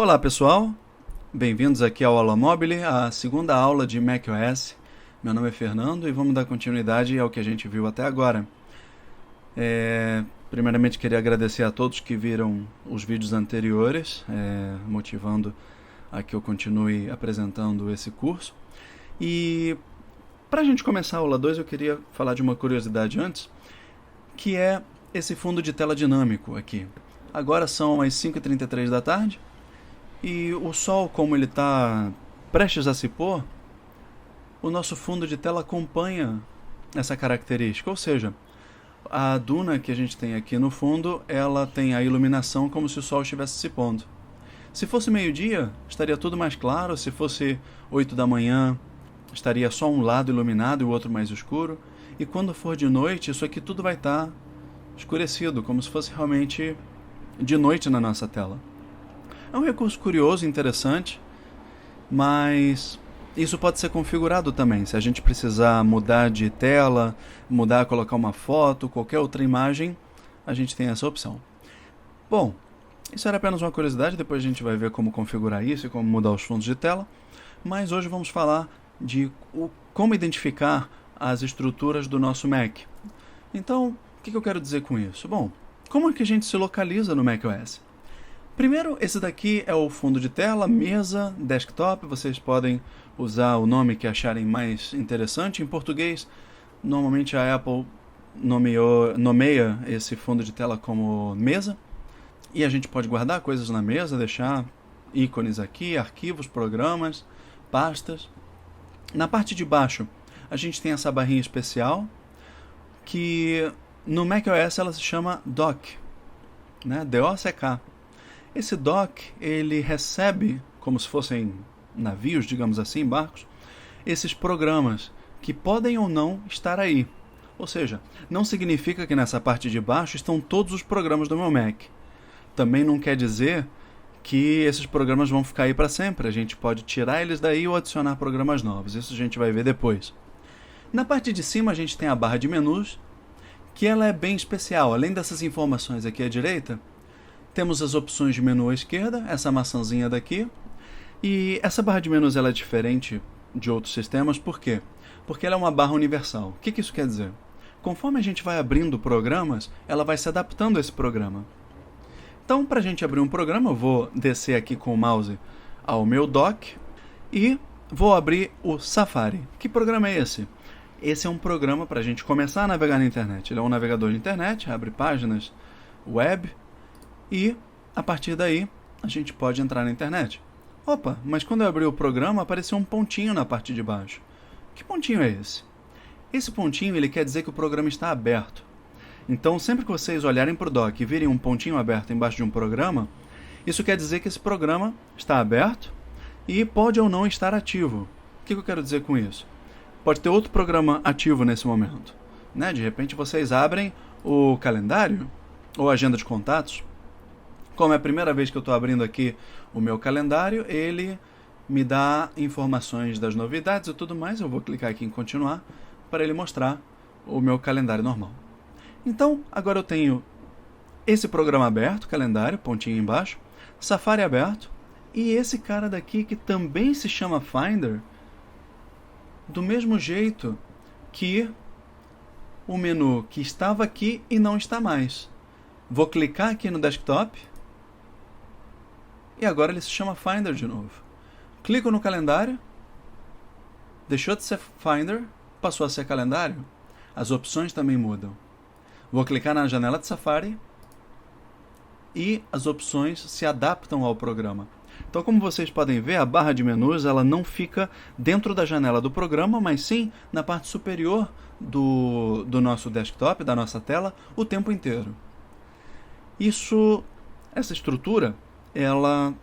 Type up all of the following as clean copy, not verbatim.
Olá pessoal, bem-vindos aqui ao Aula Mobile, a segunda aula de macOS. Meu nome é Fernando e vamos dar continuidade ao que a gente viu até agora. Primeiramente queria agradecer a todos que viram os vídeos anteriores, motivando a que eu continue apresentando esse curso. E para a gente começar a aula 2 eu queria falar de uma curiosidade antes, que é esse fundo de tela dinâmico aqui. Agora são as 5h33 da tarde. E o sol, como ele está prestes a se pôr, o nosso fundo de tela acompanha essa característica. Ou seja, a duna que a gente tem aqui no fundo, ela tem a iluminação como se o sol estivesse se pondo. Se fosse meio-dia, estaria tudo mais claro. Se fosse 8 da manhã, estaria só um lado iluminado e o outro mais escuro. E quando for de noite, isso aqui tudo vai estar escurecido, como se fosse realmente de noite na nossa tela. É um recurso curioso e interessante, mas isso pode ser configurado também. Se a gente precisar mudar de tela, colocar uma foto, qualquer outra imagem, a gente tem essa opção. Bom, isso era apenas uma curiosidade, depois a gente vai ver como configurar isso e como mudar os fundos de tela. Mas hoje vamos falar de como identificar as estruturas do nosso Mac. Então, o que eu quero dizer com isso? Bom, como é que a gente se localiza no macOS? Primeiro, esse daqui é o fundo de tela, mesa, desktop. Vocês podem usar o nome que acharem mais interessante. Em português, normalmente a Apple nomeia esse fundo de tela como mesa. E a gente pode guardar coisas na mesa, deixar ícones aqui, arquivos, programas, pastas. Na parte de baixo, a gente tem essa barrinha especial, que no macOS ela se chama Dock, né? D-O-C-K. Esse dock, ele recebe, como se fossem navios, digamos assim, barcos, esses programas que podem ou não estar aí. Ou seja, não significa que nessa parte de baixo estão todos os programas do meu Mac. Também não quer dizer que esses programas vão ficar aí para sempre. A gente pode tirar eles daí ou adicionar programas novos. Isso a gente vai ver depois. Na parte de cima a gente tem a barra de menus, que ela é bem especial. Além dessas informações aqui à direita, temos as opções de menu à esquerda, essa maçãzinha daqui. E essa barra de menus ela é diferente de outros sistemas, por quê? Porque ela é uma barra universal. O que isso quer dizer? Conforme a gente vai abrindo programas, ela vai se adaptando a esse programa. Então, para a gente abrir um programa, eu vou descer aqui com o mouse ao meu dock e vou abrir o Safari. Que programa é esse? Esse é um programa para a gente começar a navegar na internet. Ele é um navegador de internet, abre páginas web. E, a partir daí, a gente pode entrar na internet. Opa, mas quando eu abri o programa, apareceu um pontinho na parte de baixo. Que pontinho é esse? Esse pontinho ele quer dizer que o programa está aberto. Então, sempre que vocês olharem para o dock e virem um pontinho aberto embaixo de um programa, isso quer dizer que esse programa está aberto e pode ou não estar ativo. O que eu quero dizer com isso? Pode ter outro programa ativo nesse momento, né? De repente, vocês abrem o calendário ou a agenda de contatos. Como é a primeira vez que eu estou abrindo aqui o meu calendário, ele me dá informações das novidades e tudo mais. Eu vou clicar aqui em continuar para ele mostrar o meu calendário normal. Então, agora eu tenho esse programa aberto, calendário, pontinho embaixo, Safari aberto, e esse cara daqui que também se chama Finder, do mesmo jeito que o menu que estava aqui e não está mais. Vou clicar aqui no desktop, e agora ele se chama Finder de novo. Clico no calendário, deixou de ser Finder, passou a ser calendário. As opções também mudam. Vou clicar na janela de Safari e as opções se adaptam ao programa. Então, como vocês podem ver, a barra de menus ela não fica dentro da janela do programa, mas sim na parte superior do nosso desktop, da nossa tela, o tempo inteiro. Essa estrutura, ela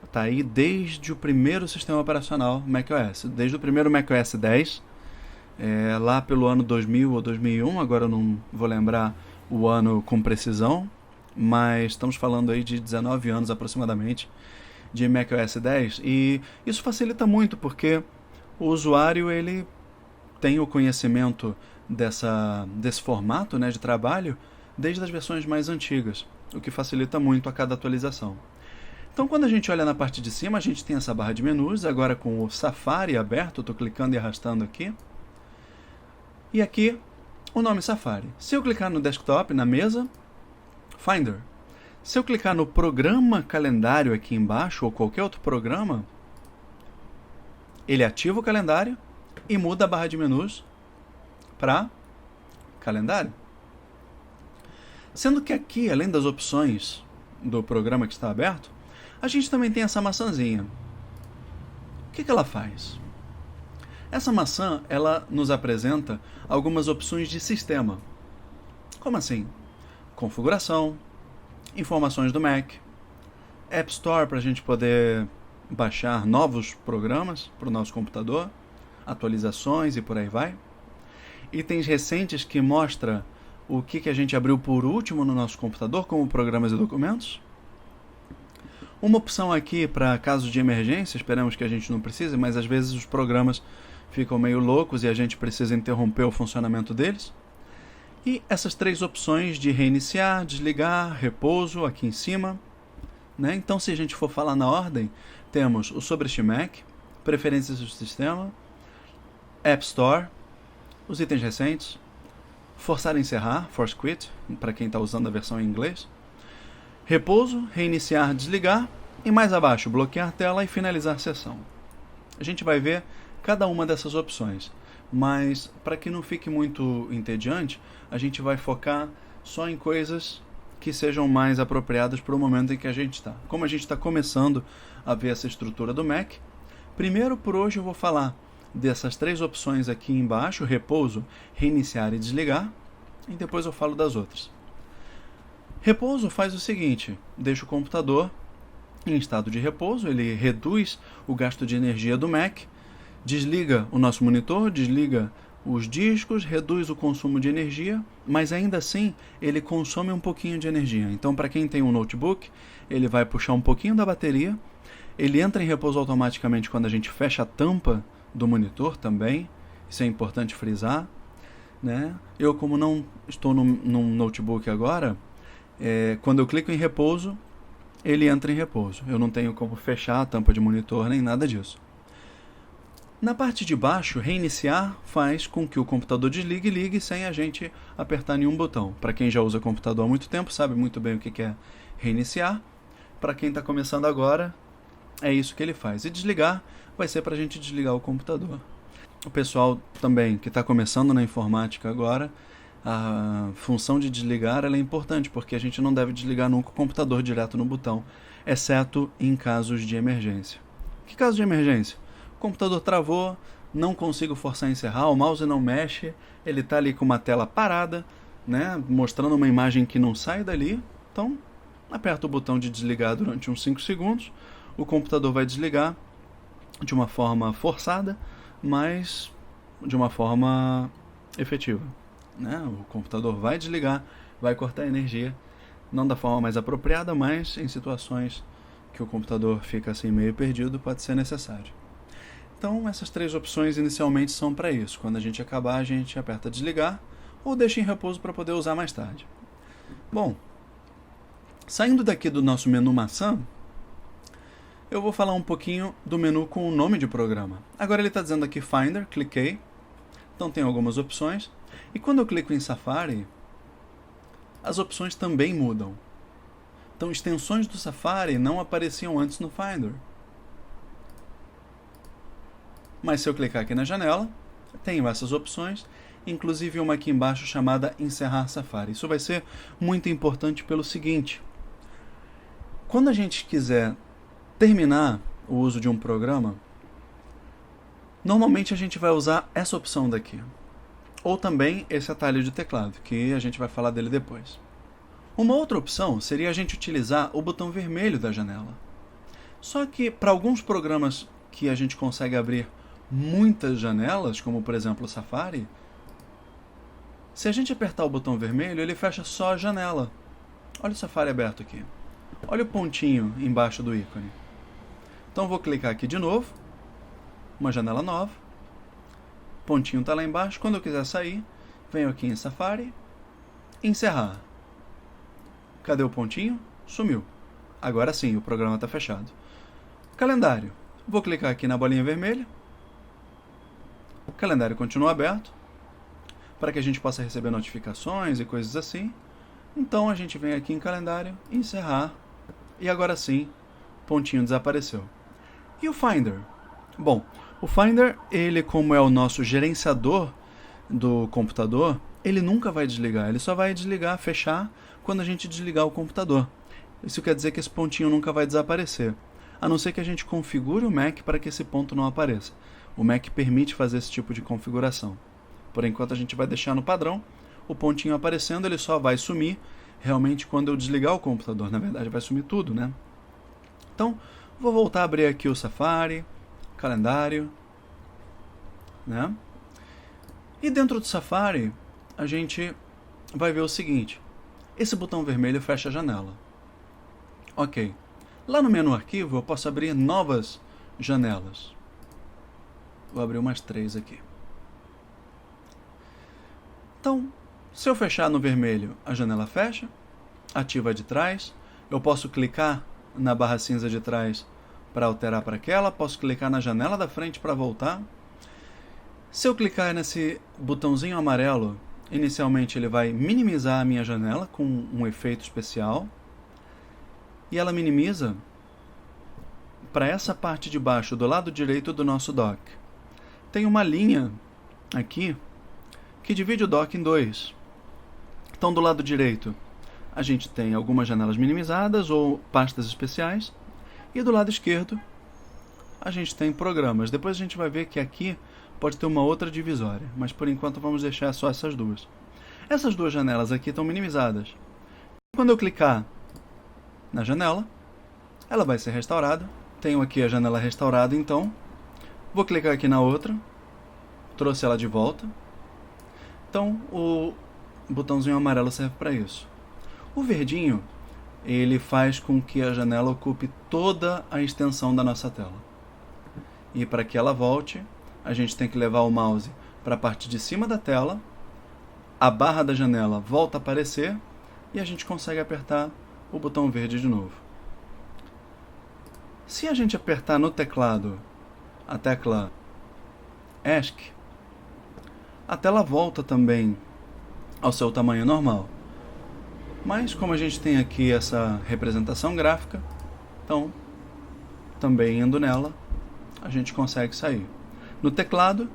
está aí desde o primeiro sistema operacional macOS, desde o primeiro macOS 10, lá pelo ano 2000 ou 2001, agora eu não vou lembrar o ano com precisão, mas estamos falando aí de 19 anos aproximadamente de macOS 10, e isso facilita muito porque o usuário ele tem o conhecimento desse formato, né, de trabalho desde as versões mais antigas, o que facilita muito a cada atualização. Então, quando a gente olha na parte de cima, a gente tem essa barra de menus, agora com o Safari aberto, estou clicando e arrastando aqui. E aqui, o nome Safari. Se eu clicar no desktop, na mesa, Finder. Se eu clicar no programa calendário aqui embaixo, ou qualquer outro programa, ele ativa o calendário e muda a barra de menus para calendário. Sendo que aqui, além das opções do programa que está aberto, a gente também tem essa maçãzinha. O que ela faz? Essa maçã, ela nos apresenta algumas opções de sistema. Como assim? Configuração, informações do Mac, App Store para a gente poder baixar novos programas para o nosso computador, atualizações e por aí vai. Itens recentes que mostram o que a gente abriu por último no nosso computador, como programas e documentos. Uma opção aqui para casos de emergência, esperamos que a gente não precise, mas às vezes os programas ficam meio loucos e a gente precisa interromper o funcionamento deles. E essas 3 opções de reiniciar, desligar, repouso aqui em cima. Então, se a gente for falar na ordem, temos o sobre este Mac, preferências do sistema, App Store, os itens recentes, forçar a encerrar, force quit, para quem está usando a versão em inglês, repouso, reiniciar, desligar, e mais abaixo, bloquear tela e finalizar sessão. A gente vai ver cada uma dessas opções, mas para que não fique muito entediante, a gente vai focar só em coisas que sejam mais apropriadas para o momento em que a gente está. Como a gente está começando a ver essa estrutura do Mac, primeiro por hoje eu vou falar dessas 3 opções aqui embaixo, repouso, reiniciar e desligar, e depois eu falo das outras. Repouso faz o seguinte, deixa o computador em estado de repouso, ele reduz o gasto de energia do Mac, desliga o nosso monitor, desliga os discos, reduz o consumo de energia, mas ainda assim ele consome um pouquinho de energia. Então, para quem tem um notebook, ele vai puxar um pouquinho da bateria, ele entra em repouso automaticamente quando a gente fecha a tampa do monitor também, isso é importante frisar. Eu, como não estou num notebook agora, quando eu clico em repouso, ele entra em repouso. Eu não tenho como fechar a tampa de monitor nem nada disso. Na parte de baixo, reiniciar faz com que o computador desligue e ligue sem a gente apertar nenhum botão. Para quem já usa computador há muito tempo, sabe muito bem o que é reiniciar. Para quem está começando agora, é isso que ele faz. E desligar vai ser para a gente desligar o computador. O pessoal também que está começando na informática agora, a função de desligar ela é importante, porque a gente não deve desligar nunca o computador direto no botão, exceto em casos de emergência. Que caso de emergência? O computador travou, não consigo forçar a encerrar, o mouse não mexe, ele está ali com uma tela parada, mostrando uma imagem que não sai dali. Então, aperta o botão de desligar durante uns 5 segundos, o computador vai desligar de uma forma forçada, mas de uma forma efetiva. O computador vai desligar, vai cortar a energia, não da forma mais apropriada, mas em situações que o computador fica assim meio perdido, pode ser necessário. Então, essas 3 opções inicialmente são para isso. Quando a gente acabar, a gente aperta desligar ou deixa em repouso para poder usar mais tarde. Bom, saindo daqui do nosso menu maçã, eu vou falar um pouquinho do menu com o nome de programa. Agora ele está dizendo aqui Finder, cliquei, então tem algumas opções. E quando eu clico em Safari, as opções também mudam. Então, extensões do Safari não apareciam antes no Finder. Mas se eu clicar aqui na janela, tenho essas opções, inclusive uma aqui embaixo chamada Encerrar Safari. Isso vai ser muito importante pelo seguinte: quando a gente quiser terminar o uso de um programa, normalmente a gente vai usar essa opção daqui. Ou também esse atalho de teclado, que a gente vai falar dele depois. Uma outra opção seria a gente utilizar o botão vermelho da janela. Só que para alguns programas que a gente consegue abrir muitas janelas, como por exemplo o Safari, se a gente apertar o botão vermelho, ele fecha só a janela. Olha o Safari aberto aqui. Olha o pontinho embaixo do ícone. Então vou clicar aqui de novo, uma janela nova, o pontinho está lá embaixo. Quando eu quiser sair, venho aqui em Safari, encerrar. Cadê o pontinho? Sumiu. Agora sim, o programa está fechado. Calendário. Vou clicar aqui na bolinha vermelha. O calendário continua aberto, para que a gente possa receber notificações e coisas assim. Então a gente vem aqui em calendário, encerrar, e agora sim, o pontinho desapareceu. E o Finder? Bom, o Finder, ele como é o nosso gerenciador do computador, ele nunca vai desligar, ele só vai desligar, fechar, quando a gente desligar o computador. Isso quer dizer que esse pontinho nunca vai desaparecer, a não ser que a gente configure o Mac para que esse ponto não apareça. O Mac permite fazer esse tipo de configuração. Por enquanto a gente vai deixar no padrão, o pontinho aparecendo, ele só vai sumir realmente quando eu desligar o computador. Na verdade vai sumir tudo, né? Então, vou voltar a abrir aqui o Safari, calendário, né? E dentro do Safari, a gente vai ver o seguinte. Esse botão vermelho fecha a janela. Ok. Lá no menu arquivo, eu posso abrir novas janelas. Vou abrir umas 3 aqui. Então, se eu fechar no vermelho, a janela fecha, ativa a de trás. Eu posso clicar na barra cinza de trás para alterar para aquela, posso clicar na janela da frente para voltar. Se eu clicar nesse botãozinho amarelo, inicialmente ele vai minimizar a minha janela com um efeito especial. E ela minimiza para essa parte de baixo, do lado direito do nosso dock. Tem uma linha aqui que divide o dock em 2. Então, do lado direito, a gente tem algumas janelas minimizadas ou pastas especiais. E do lado esquerdo, a gente tem programas. Depois a gente vai ver que aqui pode ter uma outra divisória, mas por enquanto vamos deixar só essas duas. Essas duas janelas aqui estão minimizadas. Quando eu clicar na janela, ela vai ser restaurada. Tenho aqui a janela restaurada, então vou clicar aqui na outra, trouxe ela de volta. Então o botãozinho amarelo serve para isso. O verdinho, ele faz com que a janela ocupe toda a extensão da nossa tela. E para que ela volte, a gente tem que levar o mouse para a parte de cima da tela, a barra da janela volta a aparecer e a gente consegue apertar o botão verde de novo. Se a gente apertar no teclado a tecla ESC, a tela volta também ao seu tamanho normal. Mas como a gente tem aqui essa representação gráfica, então também indo nela, a gente consegue sair. No teclado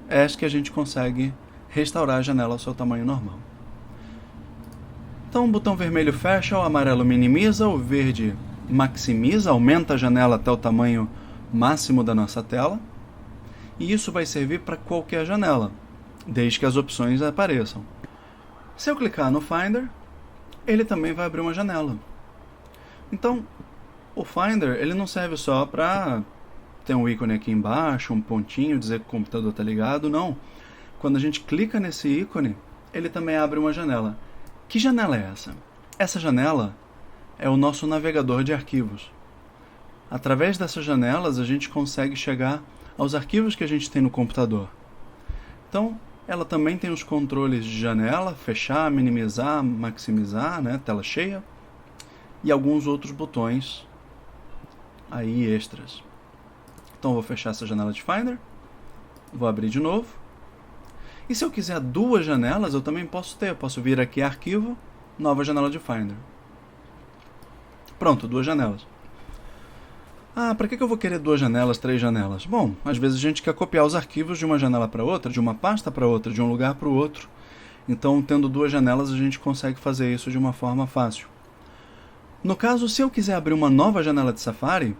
ESC a gente consegue restaurar a janela ao seu tamanho normal. Então o botão vermelho fecha, o amarelo minimiza, o verde maximiza, aumenta a janela até o tamanho máximo da nossa tela. E isso vai servir para qualquer janela, desde que as opções apareçam. Se eu clicar no Finder, ele também vai abrir uma janela. Então, o Finder ele não serve só para ter um ícone aqui embaixo, um pontinho, dizer que o computador está ligado, não. Quando a gente clica nesse ícone, ele também abre uma janela. Que janela é essa? Essa janela é o nosso navegador de arquivos. Através dessas janelas, a gente consegue chegar aos arquivos que a gente tem no computador. Então, ela também tem os controles de janela, fechar, minimizar, maximizar, né, tela cheia, e alguns outros botões aí extras. Então, vou fechar essa janela de Finder, vou abrir de novo. E se eu quiser duas janelas, eu também posso ter. Eu posso vir aqui, arquivo, nova janela de Finder. Pronto, duas janelas. Ah, para que eu vou querer duas janelas, três janelas? Bom, às vezes a gente quer copiar os arquivos de uma janela para outra, de uma pasta para outra, de um lugar para o outro. Então, tendo duas janelas, a gente consegue fazer isso de uma forma fácil. No caso, se eu quiser abrir uma nova janela de Safari,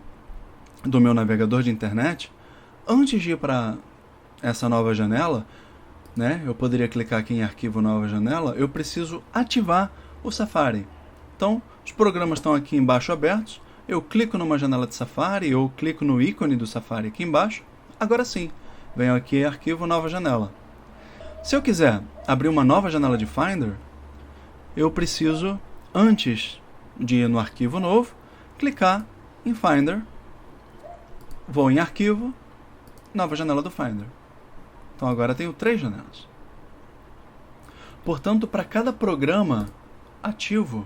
do meu navegador de internet, antes de ir para essa nova janela, né, eu poderia clicar aqui em arquivo nova janela, eu preciso ativar o Safari. Então, os programas estão aqui embaixo abertos, eu clico numa janela de Safari, ou clico no ícone do Safari aqui embaixo, agora sim, venho aqui em arquivo nova janela. Se eu quiser abrir uma nova janela de Finder, eu preciso, antes de ir no arquivo novo, clicar em Finder, vou em arquivo, nova janela do Finder. Então agora tenho três janelas. Portanto, para cada programa ativo,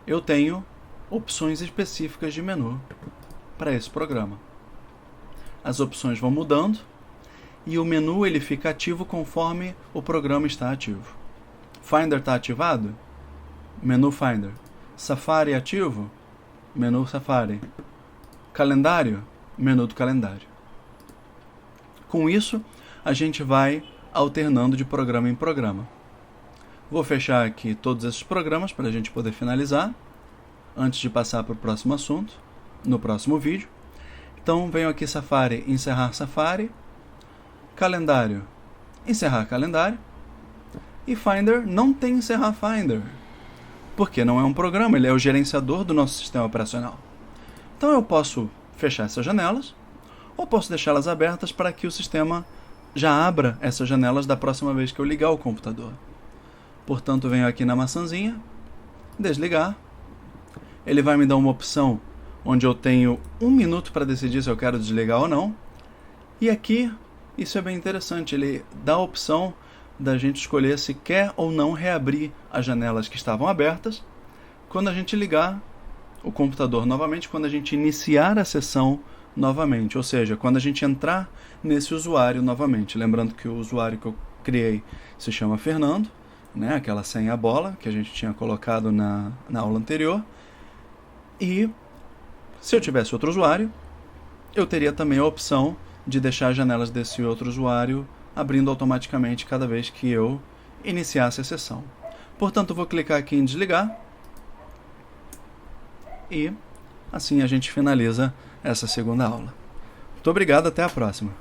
eu tenho opções específicas de menu para esse programa. As opções vão mudando e o menu ele fica ativo conforme o programa está ativo. Finder está ativado? Menu Finder. Safari ativo? Menu Safari. Calendário? Menu do calendário. Com isso, a gente vai alternando de programa em programa. Vou fechar aqui todos esses programas para a gente poder finalizar, antes de passar para o próximo assunto, no próximo vídeo. Então, venho aqui Safari, encerrar Safari, Calendário, encerrar Calendário, e Finder não tem encerrar Finder, porque não é um programa, ele é o gerenciador do nosso sistema operacional. Então eu posso fechar essas janelas, ou posso deixá-las abertas para que o sistema já abra essas janelas da próxima vez que eu ligar o computador. Portanto, venho aqui na maçãzinha, desligar. Ele vai me dar uma opção onde eu tenho 1 minuto para decidir se eu quero desligar ou não. E aqui, isso é bem interessante, ele dá a opção da gente escolher se quer ou não reabrir as janelas que estavam abertas quando a gente ligar o computador novamente, quando a gente iniciar a sessão novamente, ou seja, quando a gente entrar nesse usuário novamente. Lembrando que o usuário que eu criei se chama Fernando, né? Aquela senha bola que a gente tinha colocado na aula anterior. E se eu tivesse outro usuário, eu teria também a opção de deixar as janelas desse outro usuário abrindo automaticamente cada vez que eu iniciasse a sessão. Portanto, eu vou clicar aqui em desligar e assim a gente finaliza essa segunda aula. Muito obrigado, até a próxima.